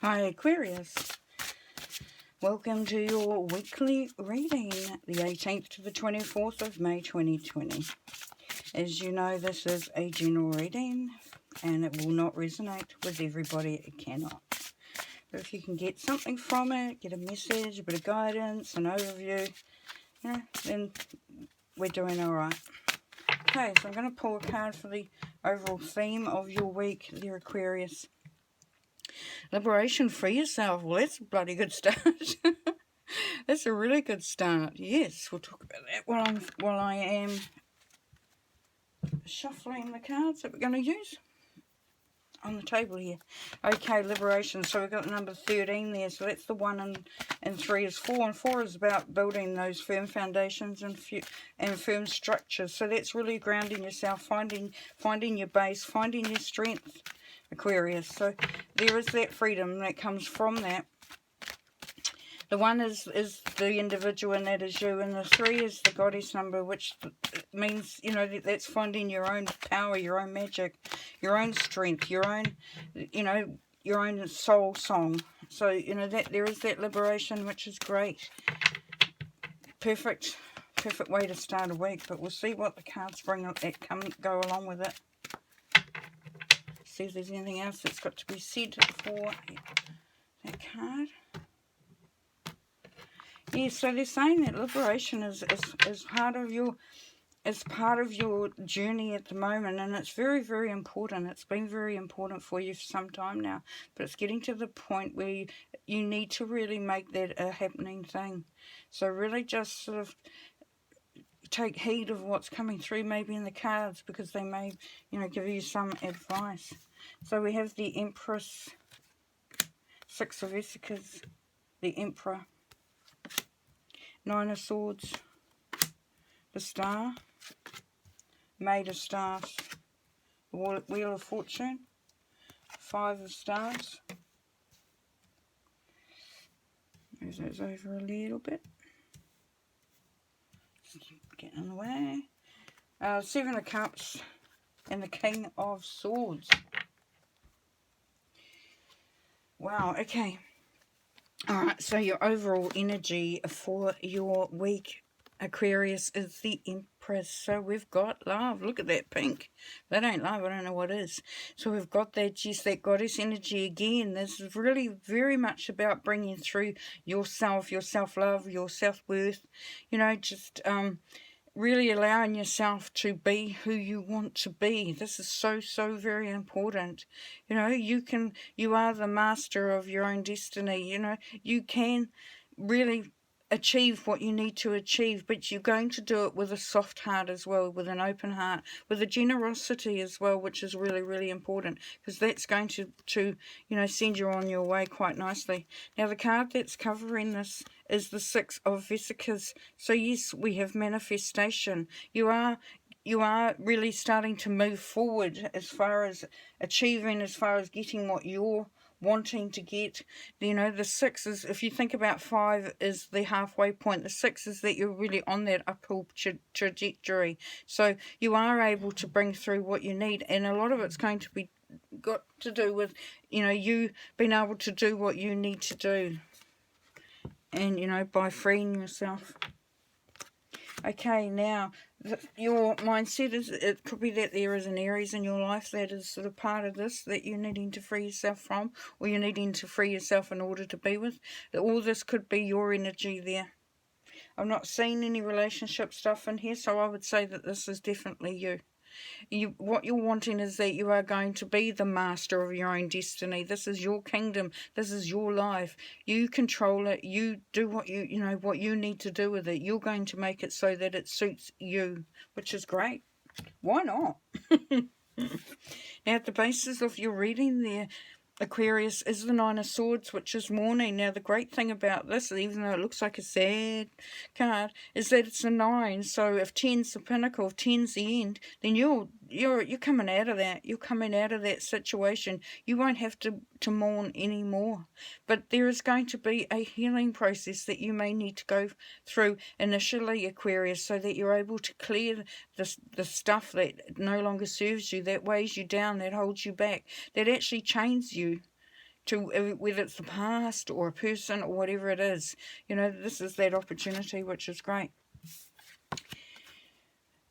Hi Aquarius, welcome to your weekly reading, the 18th to the 24th of May 2020. As you know, this is a general reading and it will not resonate with everybody, it cannot. But if you can get something from it, get a message, a bit of guidance, an overview, then we're doing alright. Okay, so I'm going to pull a card for the overall theme of your week, dear Aquarius. Liberation, free yourself. Well, that's a bloody good start. That's a really good start. Yes, we'll talk about that while I am shuffling the cards that we're going to use on the table here. Okay, liberation. So we've got the number 13 there. So that's the 1 and 3 is 4. And 4 is about building those firm foundations and firm structures. So that's really grounding yourself, finding your base, finding your strength, Aquarius. So there is that freedom that comes from that. The 1 is the individual, and that is you. And the 3 is the goddess number, which means, you know, that's finding your own power, your own magic, your own strength, your own, you know, your own soul song. So, you know, that there is that liberation, which is great. Perfect way to start a week. But we'll see what the cards bring that go along with it. See if there's anything else that's got to be said for that card. Yeah, so they're saying that liberation is part of your journey at the moment, and it's very, very important. It's been very important for you for some time now, but it's getting to the point where you need to really make that a happening thing. So really just sort of take heed of what's coming through maybe in the cards, because they may, you know, give you some advice. So we have the Empress, 6 of Vesicas, the Emperor, 9 of Swords, the Star, Maid of Stars, the Wheel of Fortune, 5 of Stars. Move those over a little bit. Get in the way. 7 of Cups and the King of Swords. Wow, okay. Alright, so your overall energy for your week, Aquarius, is the Empress. So we've got love. Look at that pink. That ain't love. I don't know what is. So we've got that, just that goddess energy again. This is really very much about bringing through yourself, your self-love, your self-worth. You know, just really allowing yourself to be who you want to be. This is so very important. You know, you are the master of your own destiny. You know, you can really achieve what you need to achieve, but you're going to do it with a soft heart as well, with an open heart, with a generosity as well, which is really important, because that's going to you know, send you on your way quite nicely. Now the card that's covering this is the 6 of Vesicas. So yes, we have manifestation. You are really starting to move forward as far as achieving, as far as getting what you're wanting to get. You know, the 6 is, if you think about 5 is the halfway point, the 6 is that you're really on that uphill trajectory. So you are able to bring through what you need, and a lot of it's going to be got to do with, you know, you being able to do what you need to do, and, you know, by freeing yourself. Okay, now your mindset is, it could be that there is an Aries in your life that is sort of part of this, that you're needing to free yourself from, or you're needing to free yourself in order to be with. All this could be your energy there. I'm not seeing any relationship stuff in here, so I would say that this is definitely you. What you're wanting is that you are going to be the master of your own destiny. This is your kingdom. This is your life. You control it. You do what you know what you need to do with it. You're going to make it so that it suits you, which is great. Why not? Now, at the basis of your reading there, Aquarius, is the 9 of Swords, which is mourning. Now, the great thing about this, even though it looks like a sad card, is that it's a 9. So if 10's the pinnacle, if 10's the end, then you're coming out of that. You're coming out of that situation. You won't have to mourn anymore. But there is going to be a healing process that you may need to go through initially, Aquarius, so that you're able to clear the stuff that no longer serves you, that weighs you down, that holds you back, that actually chains you. whether it's the past or a person or whatever it is. You know, this is that opportunity, which is great.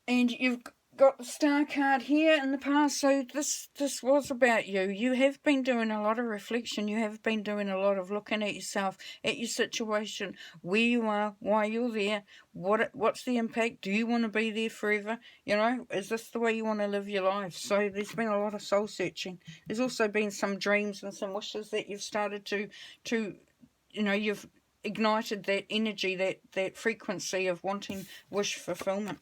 And you've got the Star card here in the past, so this was about you. You have been doing a lot of reflection. You have been doing a lot of looking at yourself, at your situation, where you are, why you're there, what's the impact. Do you want to be there forever? You know, is this the way you want to live your life? So there's been a lot of soul searching. There's also been some dreams and some wishes that you've started to you know, you've ignited that energy, that frequency of wanting wish fulfillment.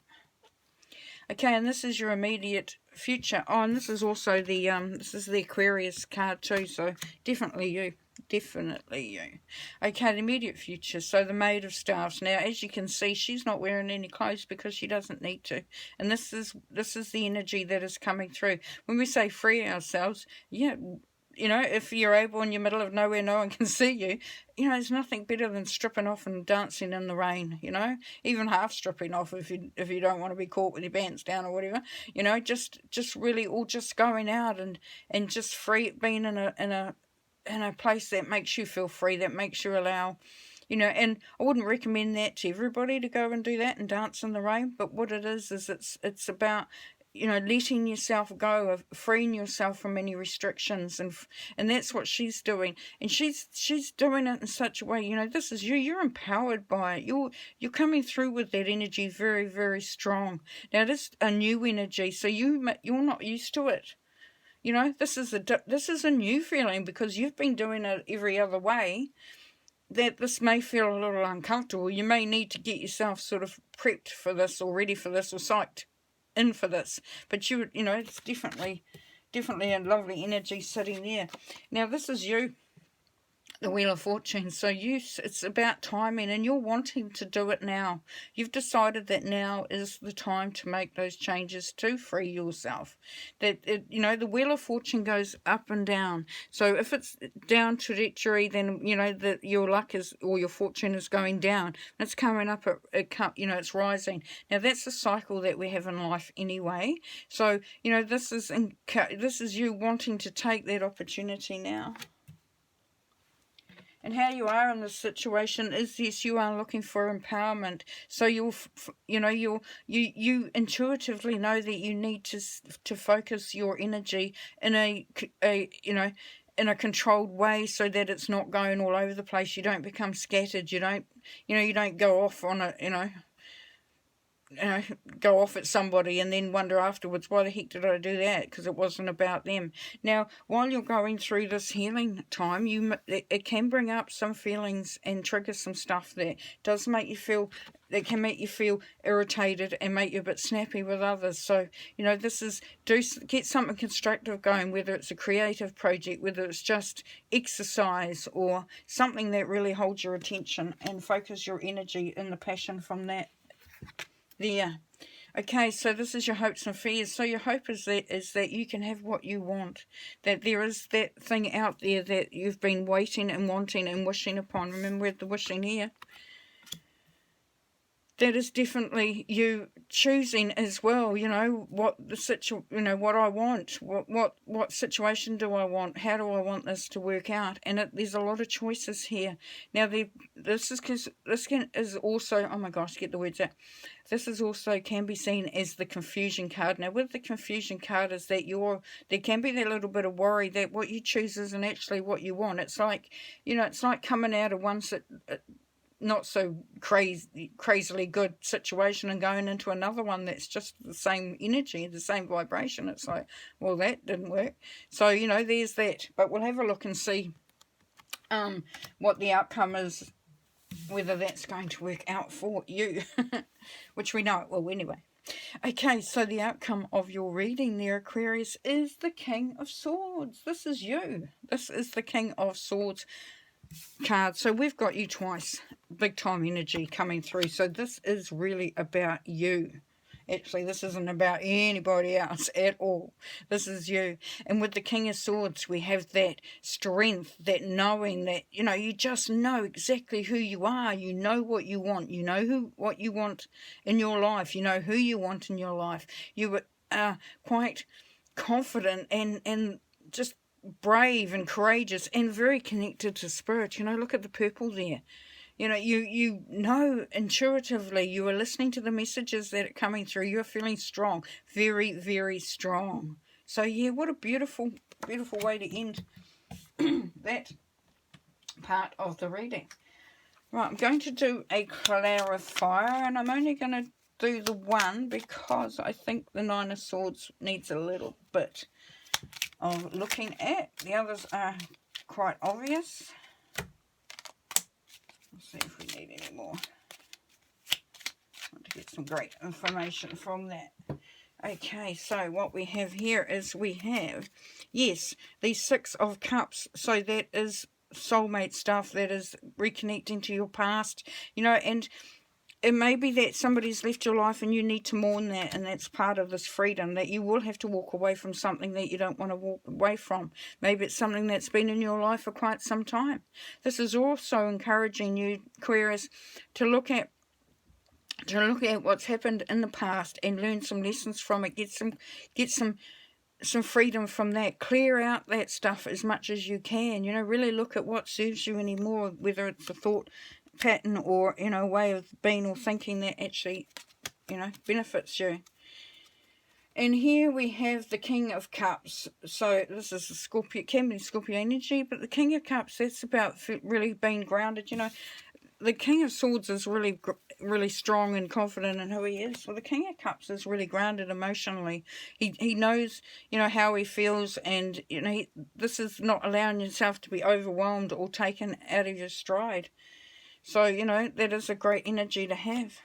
Okay, and this is your immediate future. Oh, and this is also the this is the Aquarius card too, so definitely you. Definitely you. Okay, the immediate future. So the Maid of Staffs. Now, as you can see, she's not wearing any clothes because she doesn't need to. And this is the energy that is coming through. When we say free ourselves, yeah, you know, if you're able in the middle of nowhere, no one can see you, you know, there's nothing better than stripping off and dancing in the rain, you know, even half stripping off if you don't want to be caught with your pants down or whatever, you know, just really all just going out and just free, being in a place that makes you feel free, that makes you allow, you know. And I wouldn't recommend that to everybody to go and do that and dance in the rain, but what it is it's about, you know, letting yourself go, of freeing yourself from any restrictions, and that's what she's doing. And she's doing it in such a way, you know, this is you're empowered by it. You're coming through with that energy very, very strong. Now this is a new energy, so you're not used to it. You know, this is a new feeling because you've been doing it every other way. That this may feel a little uncomfortable. You may need to get yourself sort of prepped for this or ready for this or psyched in for this, but you know, it's definitely a lovely energy sitting there. Now this is you, the Wheel of Fortune. So it's about timing, and you're wanting to do it now. You've decided that now is the time to make those changes to free yourself. You know, the Wheel of Fortune goes up and down. So if it's down trajectory, then you know that your luck is, or your fortune is going down. It's coming up. You know, it's rising. Now that's a cycle that we have in life anyway. So you know, this is you wanting to take that opportunity now. And how you are in this situation is, yes, you are looking for empowerment. So you intuitively know that you need to focus your energy in a in a controlled way, so that it's not going all over the place. You don't become scattered. You don't go off on go off at somebody and then wonder afterwards, why the heck did I do that? Because it wasn't about them. Now, while you're going through this healing time, it can bring up some feelings and trigger some stuff that does make you feel, that can make you feel irritated and make you a bit snappy with others. So, you know, this is, get something constructive going, whether it's a creative project, whether it's just exercise or something that really holds your attention, and focus your energy and the passion from that. There. Okay, so this is your hopes and fears. So your hope is that you can have what you want. That there is that thing out there that you've been waiting and wanting and wishing upon. Remember the wishing here. That is definitely you choosing as well, you know, what what I want, what situation do I want, how do I want this to work out, and there's a lot of choices here. Now, this is also, oh my gosh, get the words out. This is also can be seen as the confusion card. Now, with the confusion card is that there can be that little bit of worry that what you choose isn't actually what you want. It's like, you know, it's like coming out of one not so crazily good situation and going into another one that's just the same energy, the same vibration. It's like, well, that didn't work. So, you know, there's that. But we'll have a look and see what the outcome is, whether that's going to work out for you, which we know it will anyway. Okay, so the outcome of your reading there, Aquarius, is the King of Swords. This is you. This is the King of Swords card. So we've got you twice. Big time energy coming through. So this is really about you. Actually, this isn't about anybody else at all. This is you. And with the King of Swords, we have that strength, that knowing that, you know, you just know exactly who you are. You know what you want. You know what you want in your life. You know who you want in your life. You are quite confident and just brave and courageous and very connected to spirit. You know, look at the purple there. You know, you know intuitively, you are listening to the messages that are coming through. You're feeling strong, very, very strong. So yeah, what a beautiful, beautiful way to end that part of the reading. Right, I'm going to do a clarifier, and I'm only going to do the one because I think the Nine of Swords needs a little bit of looking at. The others are quite obvious. Let's see if we need any more. I want to get some great information from that. Okay, so what we have here is we have, yes, the Six of Cups. So that is soulmate stuff, that is reconnecting to your past, you know, and it may be that somebody's left your life and you need to mourn that, and that's part of this freedom, that you will have to walk away from something that you don't want to walk away from. Maybe it's something that's been in your life for quite some time. This is also encouraging you, Aquarius, to look at what's happened in the past and learn some lessons from it. Get some freedom from that. Clear out that stuff as much as you can. You know, really look at what serves you anymore, whether it's a thought pattern or, you know, way of being or thinking that actually, you know, benefits you. And here we have the King of Cups. So this is a Scorpio, can be Scorpio energy, but the King of Cups, that's about really being grounded. You know, the King of Swords is really strong and confident in who he is. Well, the King of Cups is really grounded emotionally. He knows, you know, how he feels, and, you know, this is not allowing yourself to be overwhelmed or taken out of your stride. So, you know, that is a great energy to have.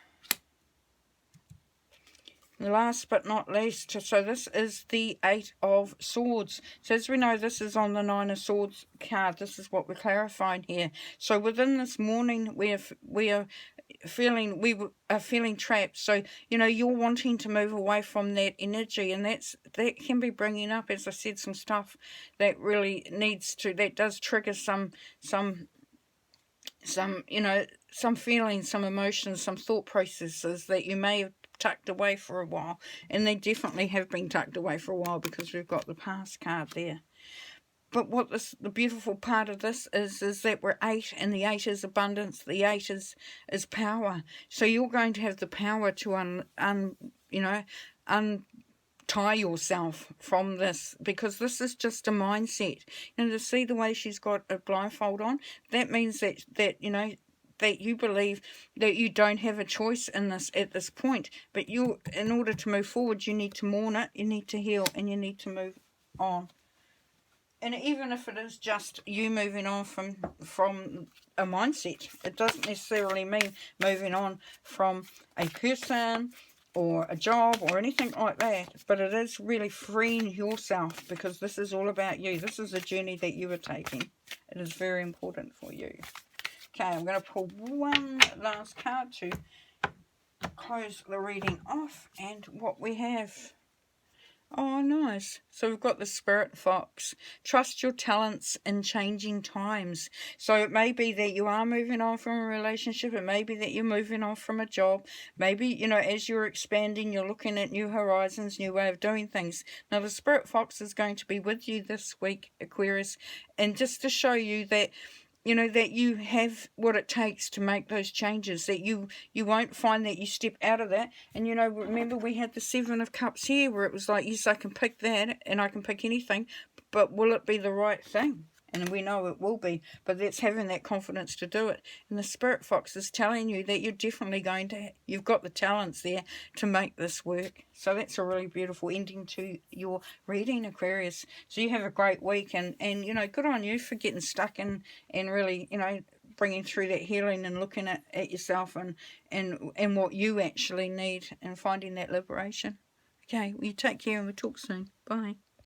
Last but not least, so this is the Eight of Swords. So as we know, this is on the Nine of Swords card. This is what we're clarifying here. So within this morning, we are feeling trapped. So, you know, you're wanting to move away from that energy, and that can be bringing up, as I said, some stuff that really needs to, that does trigger some you know, some feelings, some emotions, some thought processes that you may have tucked away for a while, and they definitely have been tucked away for a while because we've got the past card there. But what the beautiful part of this is that we're 8, and the 8 is abundance. The 8 is power. So you're going to have the power to untie yourself from this, because this is just a mindset. You know, to see the way she's got a blindfold on, that means that you know, that you believe that you don't have a choice in this at this point. But in order to move forward, you need to mourn it, you need to heal, and you need to move on. And even if it is just you moving on from a mindset, it doesn't necessarily mean moving on from a person or a job or anything like that, but it is really freeing yourself, because this is all about you. This is a journey that you are taking. It is very important for you. Okay, I'm going to pull one last card to close the reading off, and what we have. Oh, nice. So we've got the Spirit Fox. Trust your talents in changing times. So it may be that you are moving on from a relationship. It may be that you're moving on from a job. Maybe, you know, as you're expanding, you're looking at new horizons, new way of doing things. Now, the Spirit Fox is going to be with you this week, Aquarius, and just to show you that, you know, that you have what it takes to make those changes, that you won't find that you step out of that. And, you know, remember we had the Seven of Cups here, where it was like, yes, I can pick that and I can pick anything, but will it be the right thing? And we know it will be, but that's having that confidence to do it. And the Spirit Fox is telling you that you're definitely you've got the talents there to make this work. So that's a really beautiful ending to your reading, Aquarius. So you have a great week, and you know, good on you for getting stuck and really, you know, bringing through that healing and looking at yourself and what you actually need and finding that liberation. Okay, well, you take care and we'll talk soon. Bye.